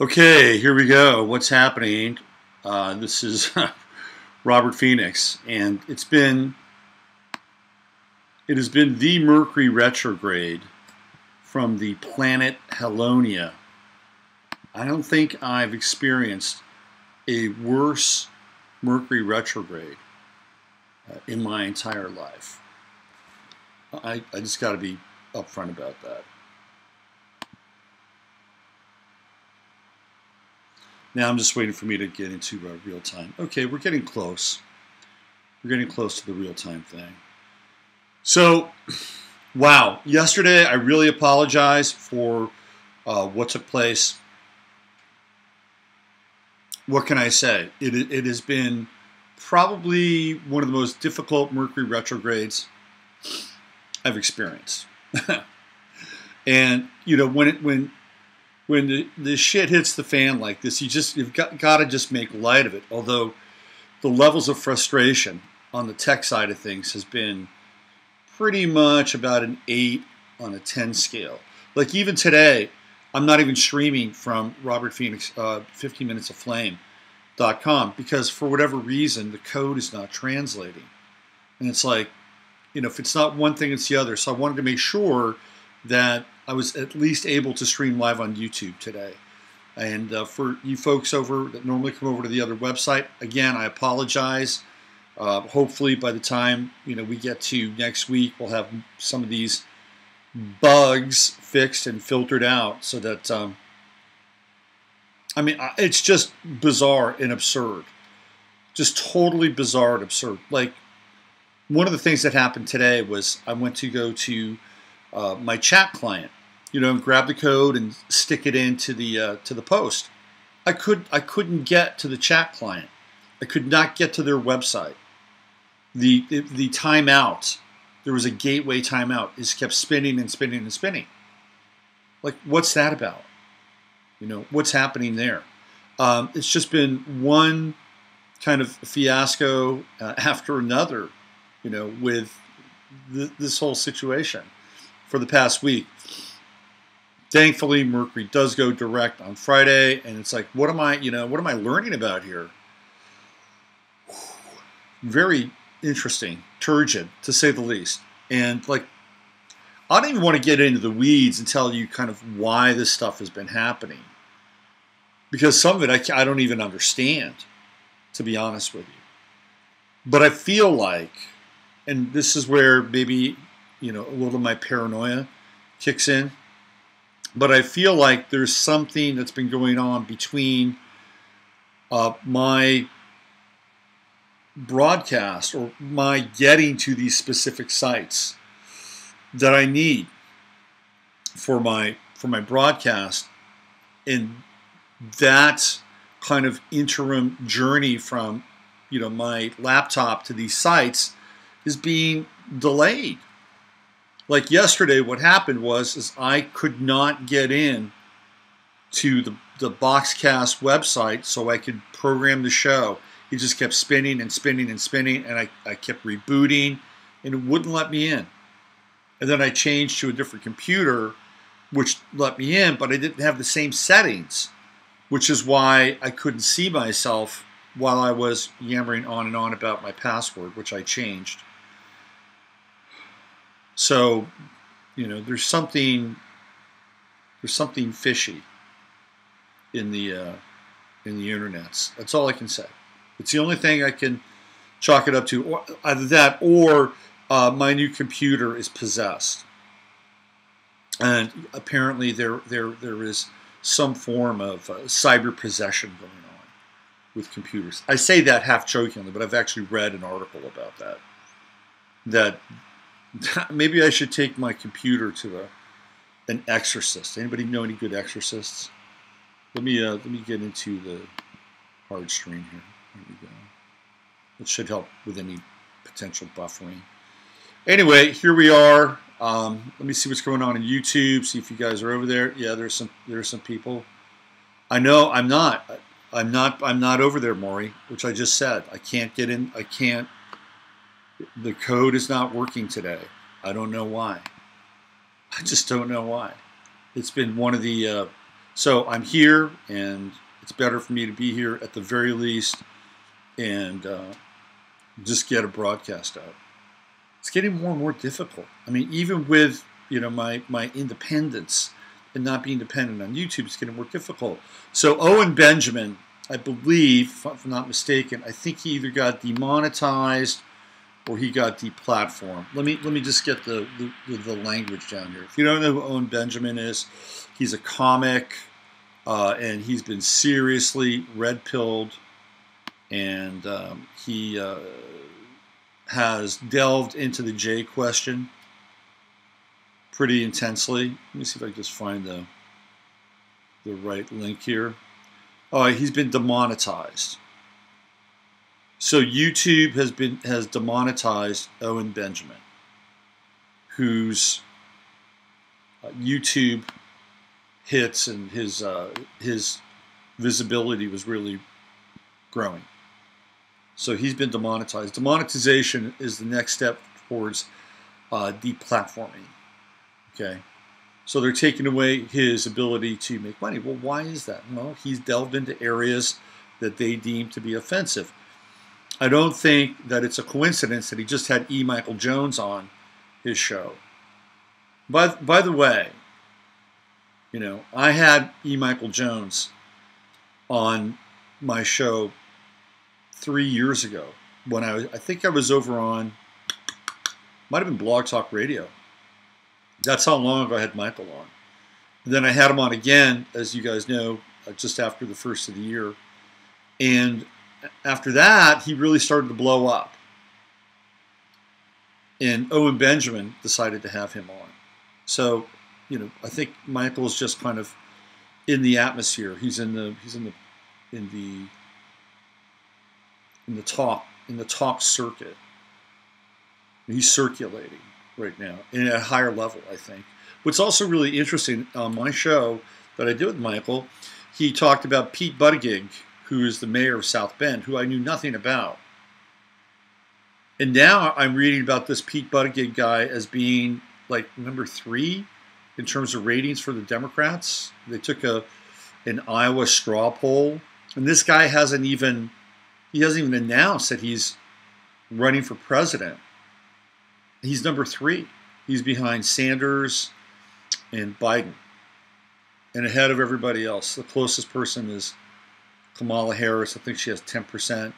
Okay, here we go. What's happening? This is Robert Phoenix, and it has been the Mercury retrograde from the planet Helonia. I don't think I've experienced a worse Mercury retrograde in my entire life. I just got to be upfront about that. Now I'm just waiting for me to get into real time. Okay, we're getting close. We're getting close to the real time thing. So, wow, yesterday I really apologize for what took place. What can I say? It has been probably one of the most difficult Mercury retrogrades I've experienced. And you know, when the shit hits the fan like this, you've got to just make light of it. Although the levels of frustration on the tech side of things has been pretty much about an 8 on a 10 scale. Like even today, I'm not even streaming from Robert Phoenix 15minutesoflame.com because for whatever reason the code is not translating, and it's like, you know, if it's not one thing, it's the other. So I wanted to make sure that I was at least able to stream live on YouTube today. And for you folks over that normally come over to the other website, again, I apologize. Hopefully by the time we get to next week, we'll have some of these bugs fixed and filtered out so that, I mean, it's just bizarre and absurd. Just totally bizarre and absurd. Like, one of the things that happened today was I went to go to my chat client, and grab the code and stick it into the post. I couldn't get to the chat client. I could not get to their website. The timeout, there was a gateway timeout. It just kept spinning and spinning and spinning. Like, what's that about? What's happening there? It's just been one kind of fiasco after another, with this whole situation for the past week. Thankfully, Mercury does go direct on Friday, and it's like, what am I learning about here? Very interesting, turgid, to say the least. And like, I don't even want to get into the weeds and tell you kind of why this stuff has been happening, because some of it I don't even understand, to be honest with you. But I feel like, and this is where maybe a little of my paranoia kicks in, but I feel like there's something that's been going on between my broadcast or my getting to these specific sites that I need for my broadcast, and that kind of interim journey from my laptop to these sites is being delayed. Like yesterday, what happened was I could not get in to the Boxcast website so I could program the show. It just kept spinning and spinning and spinning, and I kept rebooting, and it wouldn't let me in. And then I changed to a different computer, which let me in, but I didn't have the same settings, which is why I couldn't see myself while I was yammering on and on about my password, which I changed. So, there's something fishy in the internets. That's all I can say. It's the only thing I can chalk it up to. Or either that, or my new computer is possessed, and apparently there is some form of cyber possession going on with computers. I say that half jokingly, but I've actually read an article about that. That maybe I should take my computer to an exorcist. Anybody know any good exorcists? Let me get into the hard screen here. There we go. It should help with any potential buffering. Anyway, here we are. Let me see what's going on YouTube. See if you guys are over there. Yeah, there's some people. I know I'm not over there, Maury, which I just said. I can't get in. I can't. The code is not working today. I don't know why. I just don't know why. It's been one of the So I'm here, and it's better for me to be here at the very least, and just get a broadcast out. It's getting more and more difficult. I mean, even with my independence and not being dependent on YouTube, it's getting more difficult. So Owen Benjamin, I believe, if I'm not mistaken, I think he either got demonetized or he got deplatformed. Let me just get the language down here. If you don't know who Owen Benjamin is, he's a comic, and he's been seriously red-pilled, and he has delved into the J question pretty intensely. Let me see if I can just find the right link here. Oh, he's been demonetized. So YouTube has demonetized Owen Benjamin, whose YouTube hits and his visibility was really growing. So he's been demonetized. Demonetization is the next step towards deplatforming. Okay, so they're taking away his ability to make money. Well, why is that? Well, he's delved into areas that they deem to be offensive. I don't think that it's a coincidence that he just had E. Michael Jones on his show. By the way, I had E. Michael Jones on my show 3 years ago when I think I was over on, might have been Blog Talk Radio. That's how long ago I had Michael on. And then I had him on again, as you guys know, just after the first of the year. And after that, he really started to blow up. And Owen Benjamin decided to have him on. So, I think Michael's just kind of in the atmosphere. He's in the talk circuit. He's circulating right now, and at a higher level, I think. What's also really interesting on my show that I did with Michael, he talked about Pete Buttigieg, who is the mayor of South Bend, who I knew nothing about. And now I'm reading about this Pete Buttigieg guy as being like number 3 in terms of ratings for the Democrats. They took an Iowa straw poll, and this guy hasn't even announced that he's running for president. He's number 3. He's behind Sanders and Biden, and ahead of everybody else. The closest person is Kamala Harris. I think she has 10%,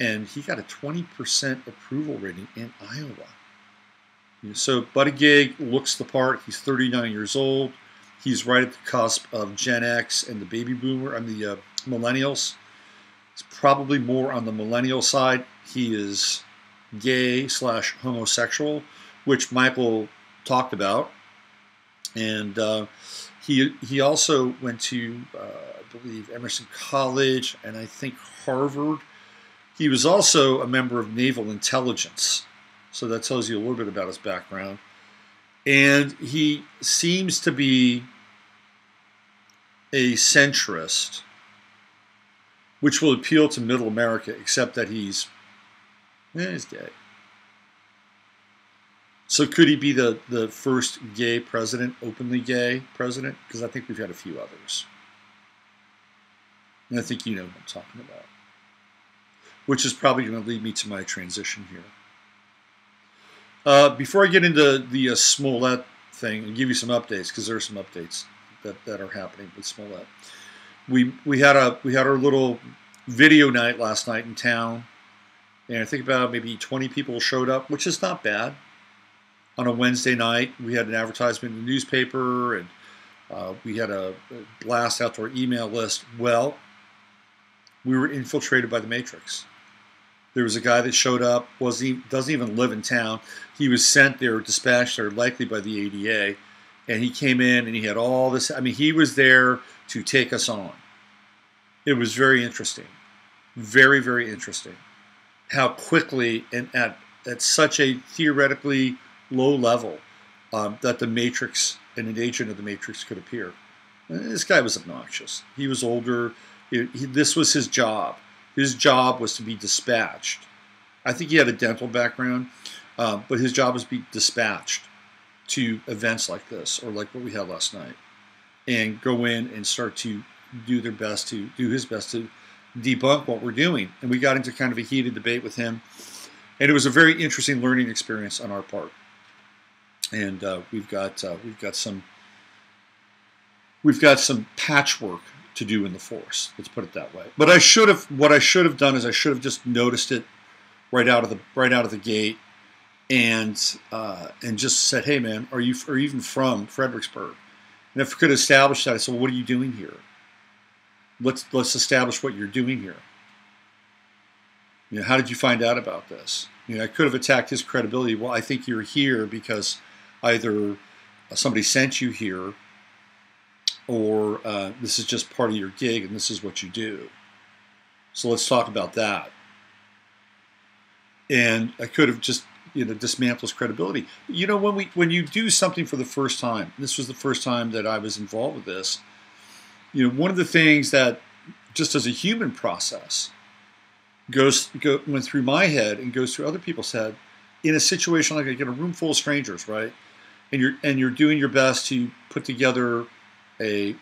and he got a 20% approval rating in Iowa. So Buttigieg looks the part. He's 39 years old. He's right at the cusp of Gen X and the baby boomer and the millennials. He's probably more on the millennial side. He is gay/homosexual, which Michael talked about, and he also went to I believe Emerson College and I think Harvard. He was also a member of Naval Intelligence, so that tells you a little bit about his background. And he seems to be a centrist, which will appeal to middle America, except that he's gay. So could he be the first gay president, openly gay president? Because I think we've had a few others. And I think you know what I'm talking about. Which is probably going to lead me to my transition here. Before I get into the Smollett thing and give you some updates, because there are some updates that are happening with Smollett. We had our little video night last night in town. And I think about maybe 20 people showed up, which is not bad. On a Wednesday night, we had an advertisement in the newspaper, and we had a blast out to our email list. Well, we were infiltrated by the Matrix. There was a guy that showed up, doesn't even live in town. He was sent there, dispatched there, likely by the ADA, and he came in and he had all this. I mean, he was there to take us on. It was very interesting, very, very interesting. How quickly and at such a theoretically low level that the Matrix and an agent of the Matrix could appear. And this guy was obnoxious. He was older. This was his job. His job was to be dispatched. I think he had a dental background, but his job was to be dispatched to events like this, or like what we had last night. and go in and start to do his best to debunk what we're doing. And we got into kind of a heated debate with him, and it was a very interesting learning experience on our part. And we've got some patchwork to do in the force. Let's put it that way. But what I should have done is I should have just noticed it right out of the gate, and just said, "Hey, man, are you even from Fredericksburg?" And if we could establish that, I said, "Well, what are you doing here? Let's establish what you're doing here. You know, how did you find out about this?" You know, I could have attacked his credibility. Well, I think you're here because either somebody sent you here, or this is just part of your gig and this is what you do. So let's talk about that. And I could have just, you know, dismantled his credibility. You know, when you do something for the first time, this was the first time that I was involved with this. You know, one of the things that, just as a human process, went through my head and goes through other people's head in a situation like, in a room full of strangers, right? And you're doing your best to put together a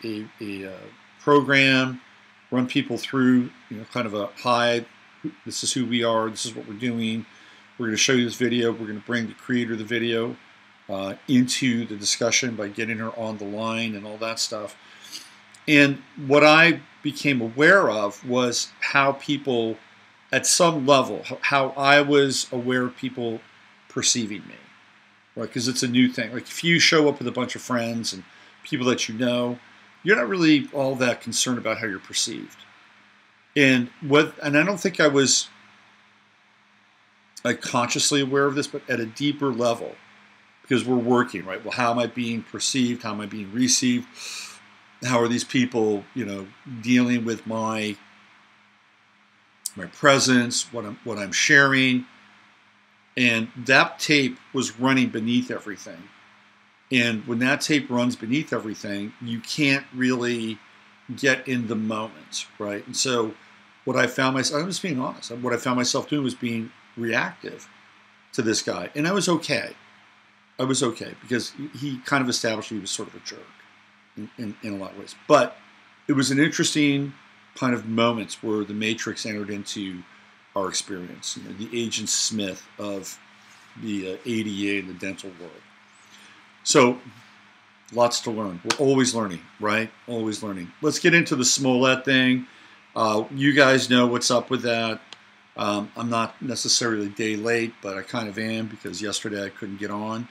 program, run people through, you know, kind of a hi, this is who we are, this is what we're doing. We're going to show you this video. We're going to bring the creator of the video into the discussion by getting her on the line and all that stuff. And what I became aware of was how people, at some level, how I was aware of people perceiving me, right? Because it's a new thing. Like, if you show up with a bunch of friends and people that you know, you're not really all that concerned about how you're perceived. And I don't think I was consciously aware of this, but at a deeper level, because we're working, right? Well, how am I being perceived? How am I being received? How are these people, you know, dealing with my presence, what I'm sharing? And that tape was running beneath everything. And when that tape runs beneath everything, you can't really get in the moment, right? And so what I found myself, I'm just being honest, what I found myself doing was being reactive to this guy. And I was okay. I was okay, because he kind of established he was sort of a jerk in a lot of ways. But it was an interesting kind of moments where the Matrix entered into our experience, you know, the Agent Smith of the ADA and the dental world. So, lots to learn. We're always learning, right? Always learning. Let's get into the Smollett thing. You guys know what's up with that. I'm not necessarily a day late, but I kind of am, because yesterday I couldn't get on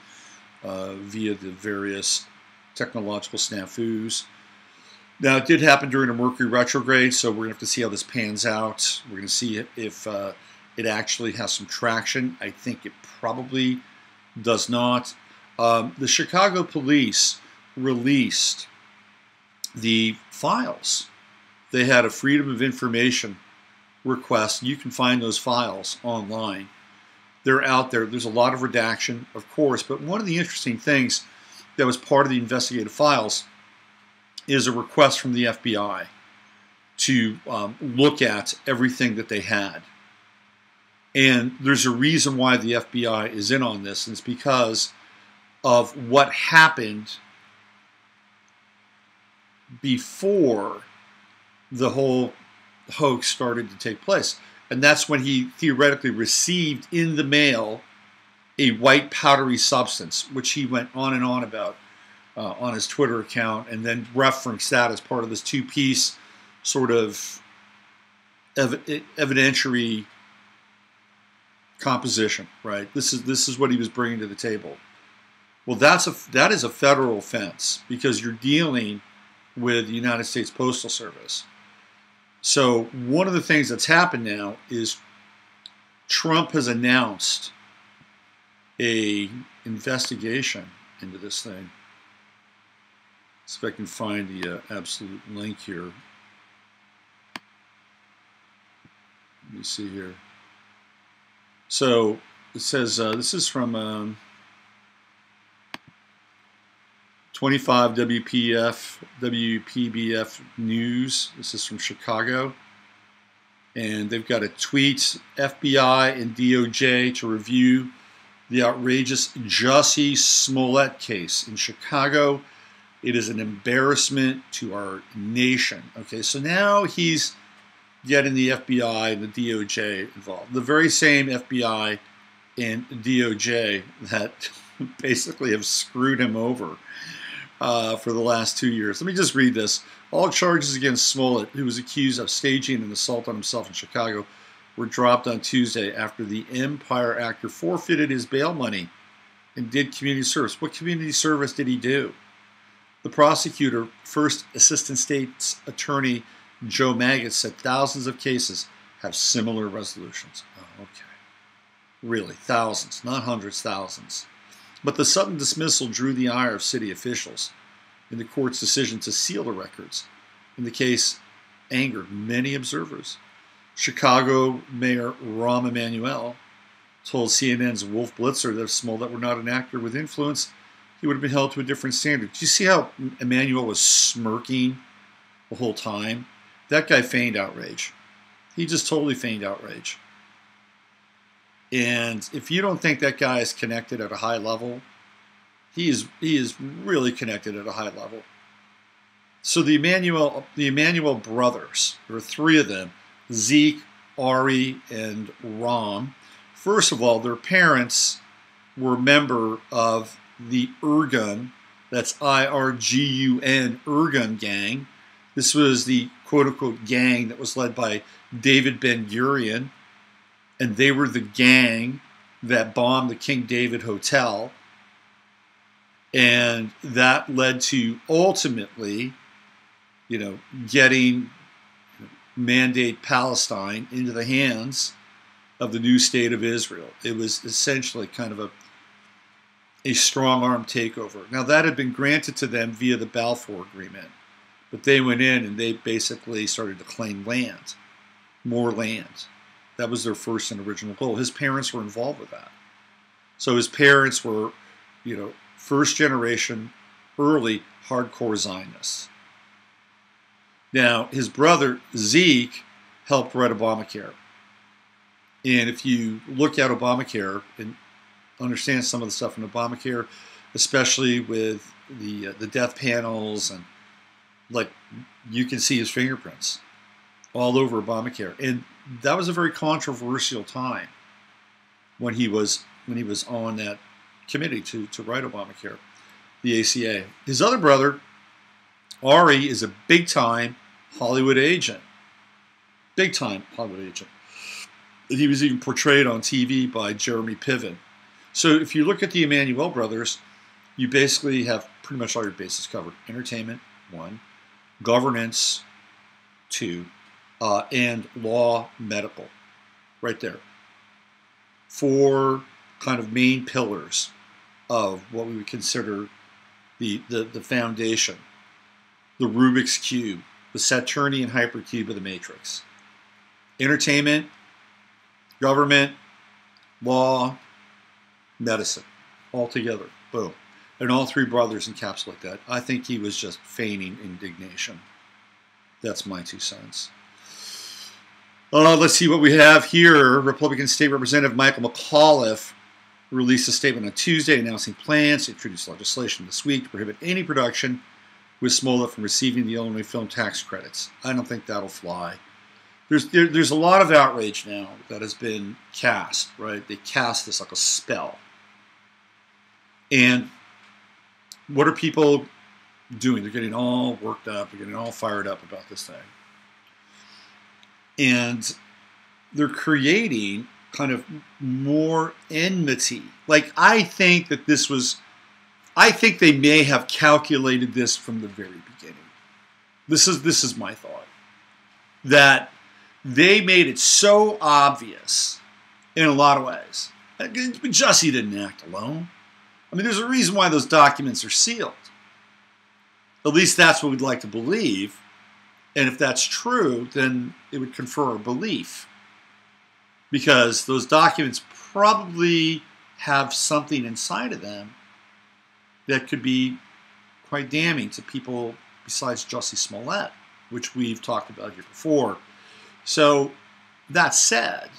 via the various technological snafus. Now, it did happen during a Mercury retrograde, so we're going to have to see how this pans out. We're going to see if it actually has some traction. I think it probably does not. The Chicago police released the files. They had a Freedom of Information request. You can find those files online. They're out there. There's a lot of redaction, of course, but one of the interesting things that was part of the investigative files is a request from the FBI to look at everything that they had. And there's a reason why the FBI is in on this, and it's because of what happened before the whole hoax started to take place. And that's when he theoretically received in the mail a white powdery substance, which he went on and on about on his Twitter account, and then referenced that as part of this two-piece sort of evidentiary composition, right? This is what he was bringing to the table. Well, that is a federal offense, because you're dealing with the United States Postal Service. So one of the things that's happened now is Trump has announced a investigation into this thing. See if I can find the absolute link here. Let me see here. So it says, this is from 25 WPBF News. This is from Chicago. And they've got a tweet, FBI and DOJ to review the outrageous Jussie Smollett case in Chicago. It is an embarrassment to our nation. Okay, so now he's getting the FBI and the DOJ involved. The very same FBI and DOJ that basically have screwed him over for the last 2 years. Let me just read this. All charges against Smollett, who was accused of staging an assault on himself in Chicago, were dropped on Tuesday after the Empire actor forfeited his bail money and did community service. What community service did he do? The prosecutor, First Assistant State's Attorney Joe Maggot, said thousands of cases have similar resolutions. Oh, okay. Really, thousands, not hundreds, thousands. But the sudden dismissal drew the ire of city officials, and the court's decision to seal the records in the case angered many observers. Chicago Mayor Rahm Emanuel told CNN's Wolf Blitzer that if Smollett were not an actor with influence, he would have been held to a different standard. Do you see how Emanuel was smirking the whole time? That guy feigned outrage. He just totally feigned outrage. And if you don't think that guy is connected at a high level, he is really connected at a high level. So the Emanuel brothers, there were three of them, Zeke, Ari, and Rahm. First of all, their parents were a member of the Irgun, that's IRGUN, Irgun gang. This was the quote-unquote gang that was led by David Ben-Gurion, and they were the gang that bombed the King David Hotel, and that led to ultimately, getting Mandate Palestine into the hands of the new state of Israel. It was essentially kind of a strong-arm takeover. Now, that had been granted to them via the Balfour Agreement, but they went in and they basically started to claim land, more land. That was their first and original goal. His parents were involved with that. So his parents were, first generation, early hardcore Zionists. Now, his brother Zeke helped write Obamacare. And if you look at Obamacare and understand some of the stuff in Obamacare, especially with the death panels, and you can see his fingerprints all over Obamacare. And that was a very controversial time when he was on that committee to write Obamacare, the ACA. His other brother, Ari, is a big-time Hollywood agent. Big-time Hollywood agent. He was even portrayed on TV by Jeremy Piven. So if you look at the Emanuel brothers, you basically have pretty much all your bases covered. Entertainment, 1. Governance, 2. And law, medical. Right there. 4 kind of main pillars of what we would consider the foundation. The Rubik's Cube. The Saturnian hypercube of the Matrix. Entertainment, government, law, medicine, all together, boom. And all 3 brothers encapsulate that. I think he was just feigning indignation. That's my 2 cents. Let's see what we have here. Republican State Representative Michael McAuliffe released a statement on Tuesday announcing plans to introduce legislation this week to prohibit any production with Smollett from receiving the Illinois film tax credits. I don't think that'll fly. There's a lot of outrage now that has been cast, right? They cast this like a spell. And what are people doing? They're getting all worked up. They're getting all fired up about this thing. And they're creating kind of more enmity. I think they may have calculated this from the very beginning. This is my thought. That they made it so obvious in a lot of ways. Jussie didn't act alone. I mean, there's a reason why those documents are sealed. At least that's what we'd like to believe. And if that's true, then it would confer a belief. Because those documents probably have something inside of them that could be quite damning to people besides Jussie Smollett, which we've talked about here before. So, that said,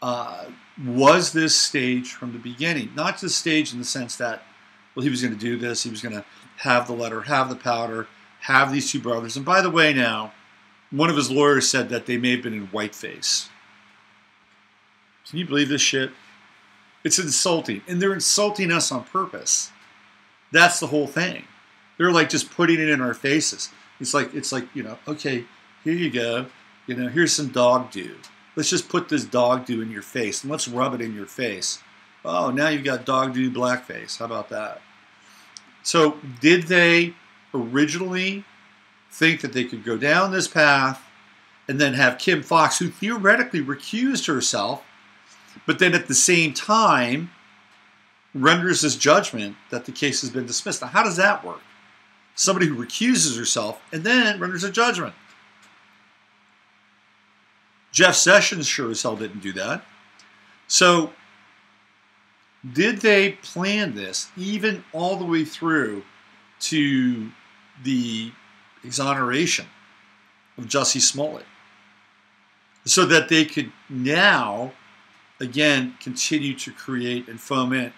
was this staged from the beginning? Not just staged in the sense that, well, he was going to do this, he was going to have the letter, have the powder, have these two brothers. And by the way now, one of his lawyers said that they may have been in whiteface. Can you believe this shit? It's insulting. And they're insulting us on purpose. That's the whole thing. They're like just putting it in our faces. It's like, you know, okay, here you go. You know, here's some dog dew. Let's just put this dog dew in your face and let's rub it in your face. Oh, now you've got dog dew blackface. How about that? So did they originally think that they could go down this path and then have Kim Foxx, who theoretically recused herself, but then at the same time renders this judgment that the case has been dismissed? Now, how does that work? Somebody who recuses herself and then renders a judgment. Jeff Sessions sure as hell didn't do that. So, did they plan this even all the way through to the exoneration of Jussie Smollett so that they could now, again, continue to create and foment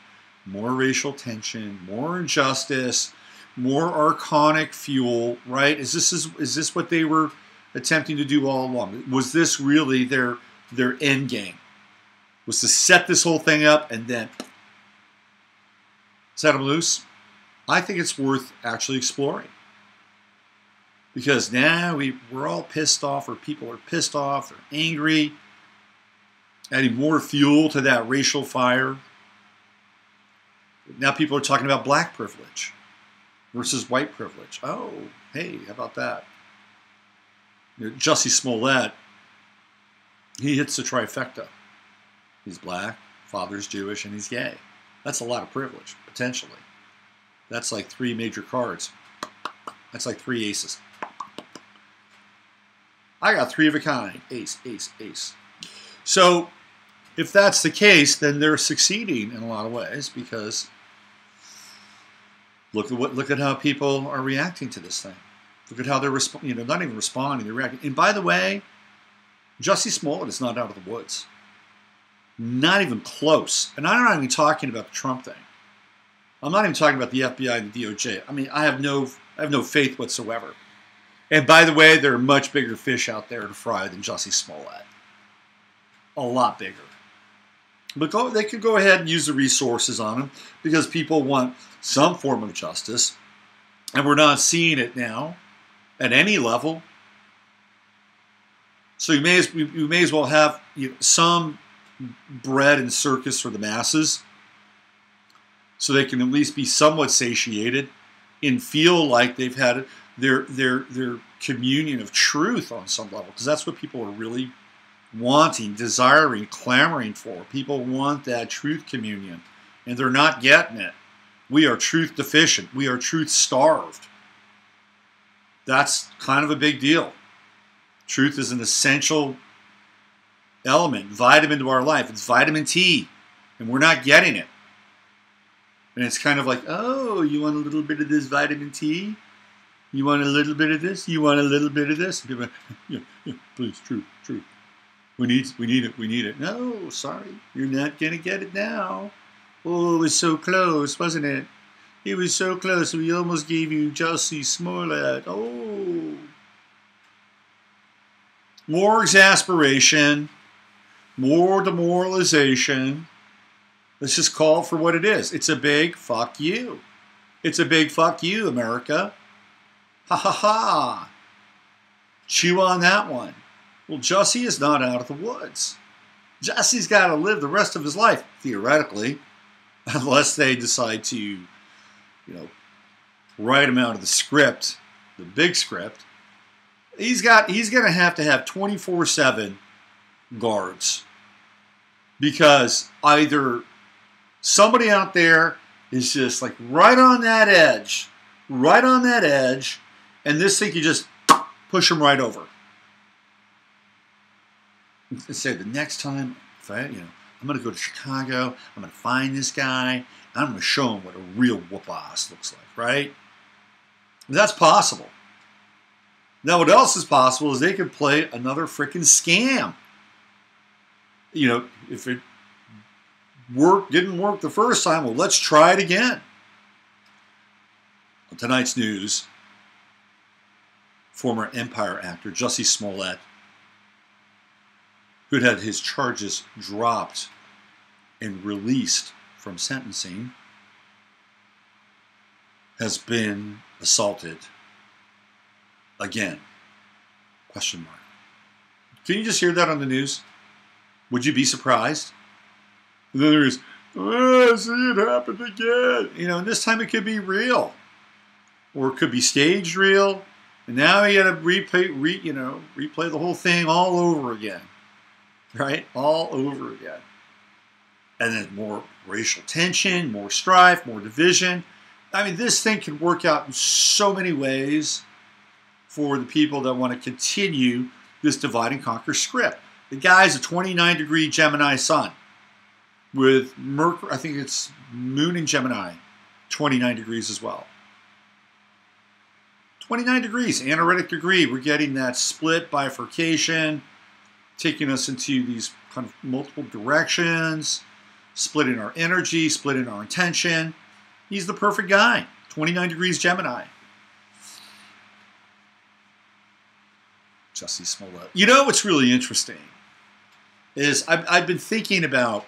more racial tension, more injustice, more archonic fuel, right? Is this what they were attempting to do all along? Was this really their end game? Was to set this whole thing up and then set them loose? I think it's worth actually exploring. Because now we're all pissed off, or people are pissed off, they're angry, adding more fuel to that racial fire. Now people are talking about black privilege versus white privilege. Oh, hey, how about that? You know, Jussie Smollett, he hits the trifecta. He's black, father's Jewish, and he's gay. That's a lot of privilege, potentially. That's like 3 major cards. That's like 3 aces. I got 3 of a kind. Ace, ace, ace. So, if that's the case, then they're succeeding in a lot of ways, because look at how people are reacting to this thing. Look at how they're not even responding, they're reacting. And by the way, Jussie Smollett is not out of the woods. Not even close. And I'm not even talking about the Trump thing. I'm not even talking about the FBI and the DOJ. I mean, I have no faith whatsoever. And by the way, there are much bigger fish out there to fry than Jussie Smollett. A lot bigger. But they could go ahead and use the resources on him because people want some form of justice. And we're not seeing it now at any level. So you may as well have some bread and circus for the masses, so they can at least be somewhat satiated and feel like they've had their communion of truth on some level, because that's what people are really wanting, desiring, clamoring for. People want that truth communion, and they're not getting it. We are truth deficient. We are truth starved. That's kind of a big deal. Truth is an essential element, vitamin to our life. It's vitamin T, and we're not getting it. And it's kind of like, oh, you want a little bit of this vitamin T? You want a little bit of this? You want a little bit of this? And people are, yeah, please, truth. We need it. No, sorry, you're not going to get it now. Oh, it was so close, wasn't it? It was so close, we almost gave you Jussie Smollett. Oh. More exasperation, more demoralization. Let's just call it for what it is. It's a big fuck you. It's a big fuck you, America. Ha ha ha. Chew on that one. Well, Jussie is not out of the woods. Jussie's got to live the rest of his life, theoretically, unless they decide to, write him out of the script, the big script. He's going to have 24/7 guards, because either somebody out there is just like right on that edge, and this thing you just push him right over. And say the next time, if I'm going to go to Chicago, I'm going to find this guy, and I'm going to show him what a real whoop-ass looks like, right? That's possible. Now, what else is possible is they could play another freaking scam. If it didn't work the first time, well, let's try it again. Tonight's news, former Empire actor Jussie Smollett, who'd had his charges dropped and released from sentencing, has been assaulted again. Question mark. Can you just hear that on the news? Would you be surprised? And then there's, oh, see, it happened again. You know, and this time it could be real. Or it could be staged real. And now you got to replay the whole thing all over again. Right? All over again. And then more racial tension, more strife, more division. I mean, this thing can work out in so many ways for the people that want to continue this divide and conquer script. The guy's a 29-degree Gemini sun with Mercury, I think it's Moon in Gemini, 29 degrees as well. 29 degrees, analytic degree. We're getting that split bifurcation, taking us into these kind of multiple directions, splitting our energy, splitting our intention. He's the perfect guy, 29 degrees Gemini. Jussie Smollett. You know what's really interesting is I've been thinking about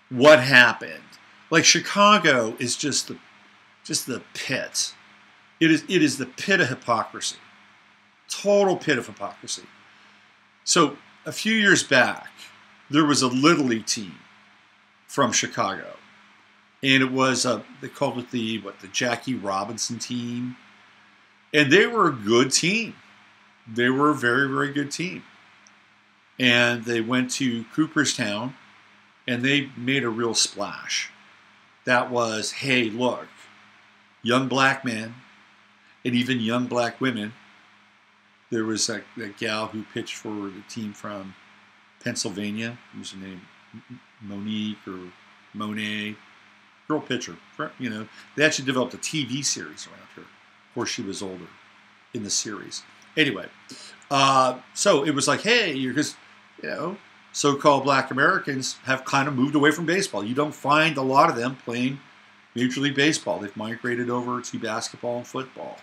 what happened. Like Chicago is just the pit. It is the pit of hypocrisy. Total pit of hypocrisy. So a few years back, there was a Little League team from Chicago. And it was, they called it the Jackie Robinson team. And they were a good team. They were a very, very good team. And they went to Cooperstown, and they made a real splash. That was, hey, look, young black men, and even young black women. There was that gal who pitched for the team from Pennsylvania. What was her name? Monique or Monet. Girl pitcher. You know, they actually developed a TV series around her. Of course, she was older in the series. Anyway, so it was like, hey, because, you know, so-called black Americans have kind of moved away from baseball. You don't find a lot of them playing Major League Baseball. They've migrated over to basketball and football.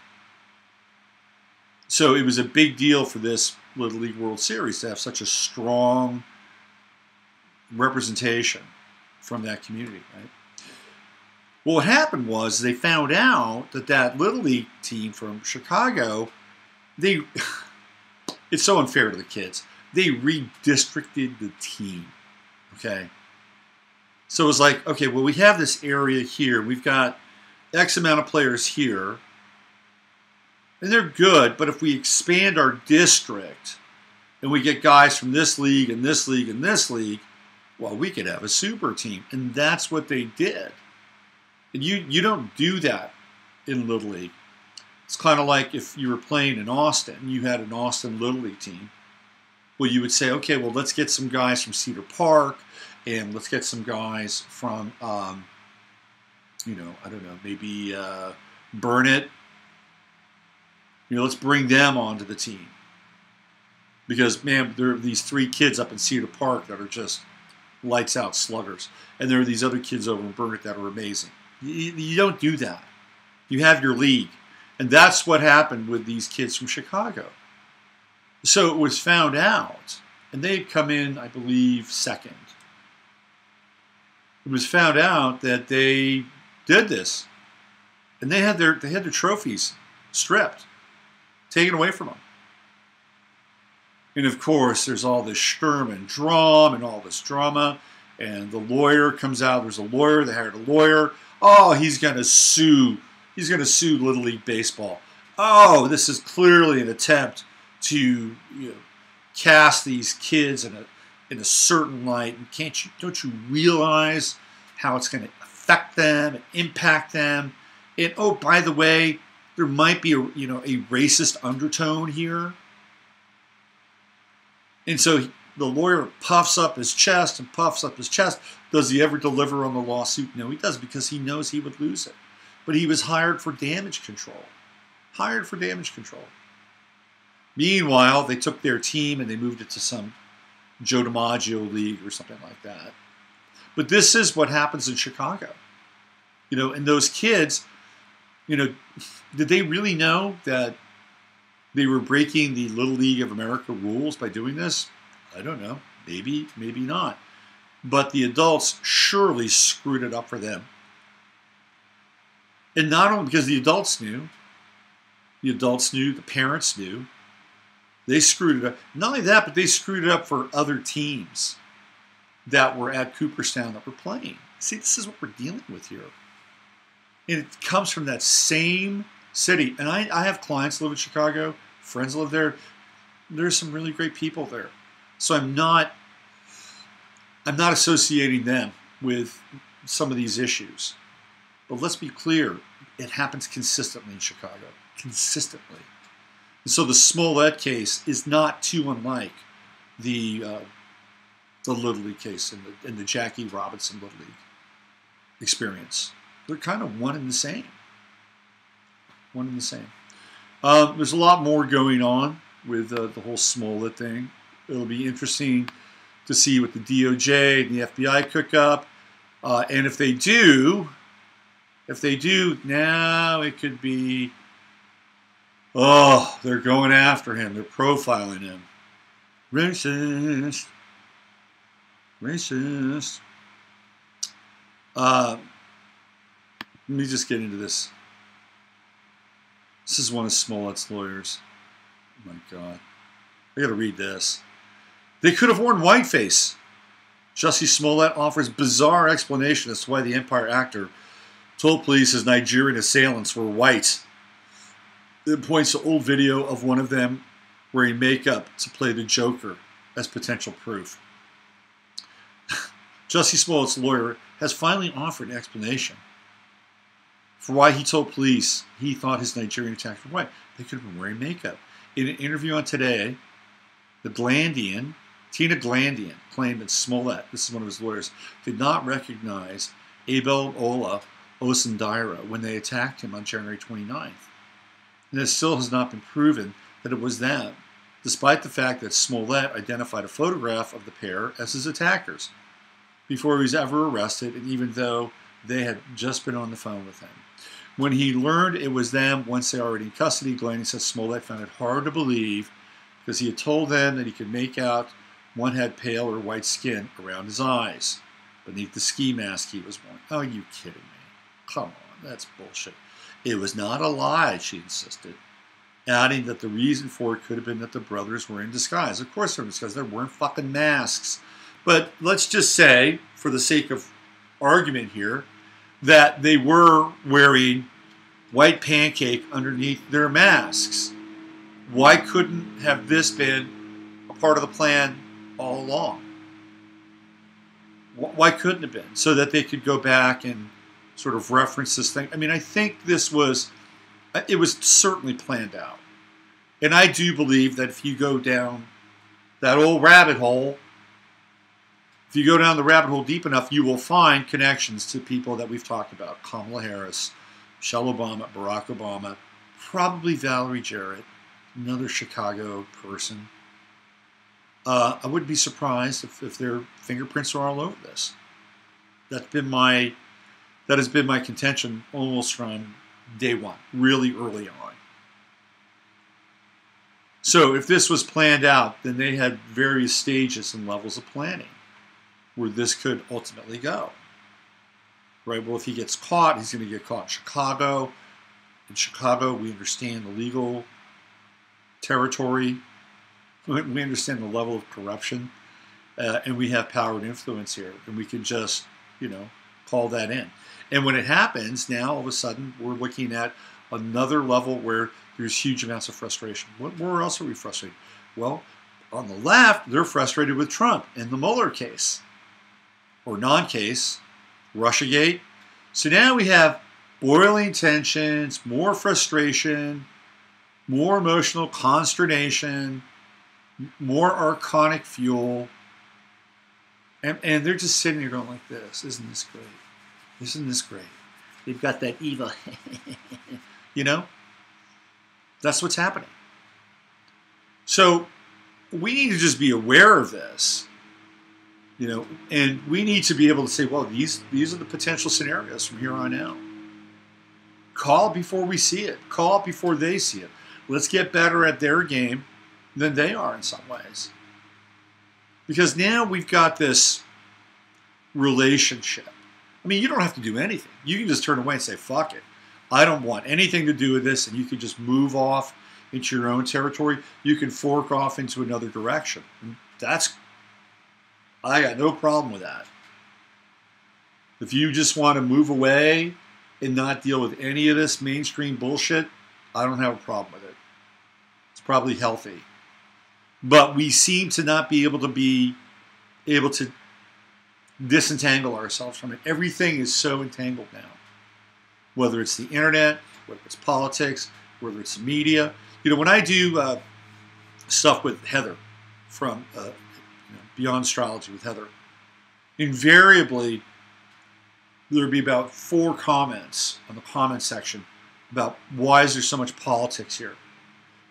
So it was a big deal for this Little League World Series to have such a strong representation from that community, right? Well, what happened was they found out that Little League team from Chicago, it's so unfair to the kids. They redistricted the team, okay? So it was like, okay, well, we have this area here. We've got X amount of players here, and they're good, but if we expand our district and we get guys from this league and this league and this league, well, we could have a super team. And that's what they did. And you don't do that in Little League. It's kind of like if you were playing in Austin, you had an Austin Little League team. Well, you would say, okay, well, let's get some guys from Cedar Park, and let's get some guys from, you know, I don't know, maybe Burnett. You know, let's bring them onto the team. Because, man, there are these 3 kids up in Cedar Park that are just lights out sluggers. And there are these other kids over in Burnett that are amazing. You don't do that. You have your league. And that's what happened with these kids from Chicago. So it was found out, and they had come in, I believe, second. It was found out that they did this. And they had their trophies stripped, taken away from them. And of course, there's all this Sturm and Drum and all this drama. And the lawyer comes out. There's a lawyer. They hired a lawyer. Oh, he's going to sue. He's going to sue Little League Baseball. Oh, this is clearly an attempt to cast these kids in a certain light. And don't you realize how it's going to affect them and impact them? And oh, by the way, there might be a racist undertone here. And so the lawyer puffs up his chest and puffs up his chest. Does he ever deliver on the lawsuit? No, he does, because he knows he would lose it. But he was hired for damage control. Hired for damage control. Meanwhile, they took their team and they moved it to some Joe DiMaggio league or something like that. But this is what happens in Chicago. And those kids, You know, did they really know that they were breaking the Little League of America rules by doing this? I don't know. Maybe, maybe not. But the adults surely screwed it up for them. And not only because the adults knew, the parents knew, they screwed it up. Not only that, but they screwed it up for other teams that were at Cooperstown that were playing. See, this is what we're dealing with here. And it comes from that same city. And I have clients who live in Chicago, friends live there. There's some really great people there. So I'm not associating them with some of these issues. But let's be clear, it happens consistently in Chicago. Consistently. And so the Smollett case is not too unlike the Little League case and the Jackie Robinson Little League experience. They're kind of one and the same. One and the same. There's a lot more going on with the whole Smollett thing. It'll be interesting to see what the DOJ and the FBI cook up. And if they do, now it could be, oh, they're going after him. They're profiling him. Racist. Racist. Let me just get into this. This is one of Smollett's lawyers. Oh my God. I gotta read this. They could have worn whiteface. Jussie Smollett offers bizarre explanation as to why the Empire actor told police his Nigerian assailants were white. It points to old video of one of them wearing makeup to play the Joker as potential proof. Jussie Smollett's lawyer has finally offered an explanation for why he told police he thought his Nigerian attackers were white. They could have been wearing makeup. In an interview on Today, Tina Glandian claimed that Smollett, this is one of his lawyers, did not recognize Abel Ola Osundira when they attacked him on January 29th. And it still has not been proven that it was them, despite the fact that Smollett identified a photograph of the pair as his attackers before he was ever arrested, and even though they had just been on the phone with him. When he learned it was them once they were already in custody, Glandian said Smollett found it hard to believe because he had told them that he could make out one had pale or white skin around his eyes beneath the ski mask he was wearing. Oh, are you kidding me? Come on, that's bullshit. It was not a lie, she insisted, adding that the reason for it could have been that the brothers were in disguise. Of course they're in disguise. They weren't fucking masks. But let's just say, for the sake of argument here, that they were wearing white pancake underneath their masks. Why couldn't have this been a part of the plan all along? Why couldn't it have been? So that they could go back and sort of reference this thing. I mean, I think it was certainly planned out. And I do believe that if you go down that old rabbit hole, if you go down the rabbit hole deep enough, you will find connections to people that we've talked about. Kamala Harris, Michelle Obama, Barack Obama, probably Valerie Jarrett, another Chicago person. I wouldn't be surprised if their fingerprints are all over this. That has been my contention almost from day one, really early on. So if this was planned out, then they had various stages and levels of planning where this could ultimately go. Right? Well, if he gets caught, he's going to get caught in Chicago. In Chicago, we understand the legal territory. We understand the level of corruption. And we have power and influence here. And we can just, call that in. And when it happens, now all of a sudden, we're looking at another level where there's huge amounts of frustration. Where else are we frustrated? Well, on the left, they're frustrated with Trump in the Mueller case. Or non-case, Russiagate. So now we have boiling tensions, more frustration, more emotional consternation, more archonic fuel. And they're just sitting here going like this. Isn't this great? Isn't this great? They've got that evil, That's what's happening. So we need to just be aware of this. And we need to be able to say, well, these are the potential scenarios from here on out. Call it before we see it. Call it before they see it. Let's get better at their game than they are in some ways. Because now we've got this relationship. I mean, you don't have to do anything. You can just turn away and say, fuck it. I don't want anything to do with this, and you can just move off into your own territory. You can fork off into another direction. And I got no problem with that. If you just want to move away and not deal with any of this mainstream bullshit, I don't have a problem with it. It's probably healthy. But we seem to not be able to disentangle ourselves from it. Everything is so entangled now. Whether it's the internet, whether it's politics, whether it's the media. You know, when I do stuff with Heather from Beyond Astrology with Heather, invariably there'd be about 4 comments on the comment section about why is there so much politics here.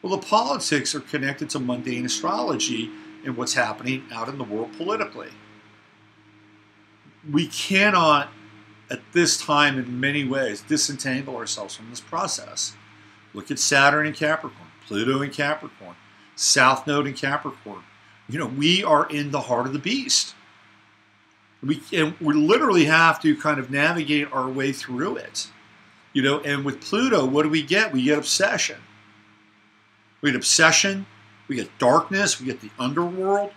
Well, the politics are connected to mundane astrology and what's happening out in the world politically. We cannot, at this time, in many ways, disentangle ourselves from this process. Look at Saturn in Capricorn, Pluto in Capricorn, South Node in Capricorn. You know, we are in the heart of the beast. We literally have to kind of navigate our way through it. You know, and with Pluto, what do? We get obsession. We get obsession, we get darkness, we get the underworld.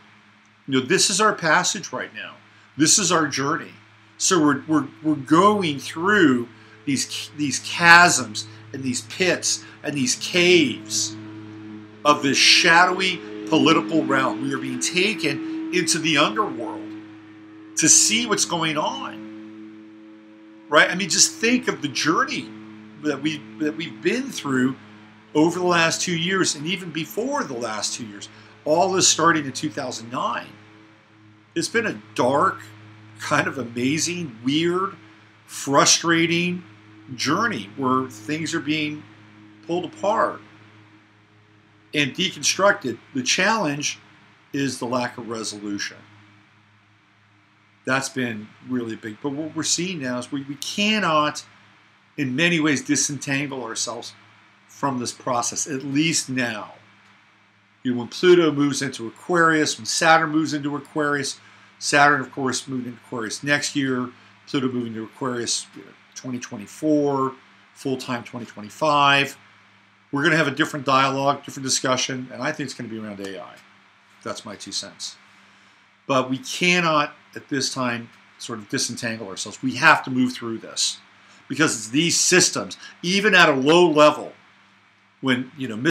You know, this is our passage right now. This is our journey. So we're going through these chasms and these pits and these caves of this shadowy political realm. We are being taken into the underworld to see what's going on. Right? I mean, just think of the journey that we've been through over the last 2 years, and even before the last 2 years. All this starting in 2009. It's been a dark, kind of amazing, weird, frustrating journey where things are being pulled apart and deconstructed. The challenge is the lack of resolution. That's been really big. But what we're seeing now is we cannot, in many ways, disentangle ourselves from this process, at least now. You know, when Pluto moves into Aquarius, when Saturn moves into Aquarius, Saturn, of course, moving into Aquarius next year, Pluto moving to Aquarius 2024, full-time 2025. We're going to have a different dialogue, different discussion, and I think it's going to be around AI. That's my 2 cents. But we cannot, at this time, sort of disentangle ourselves. We have to move through this because it's these systems, even at a low level, when, you know,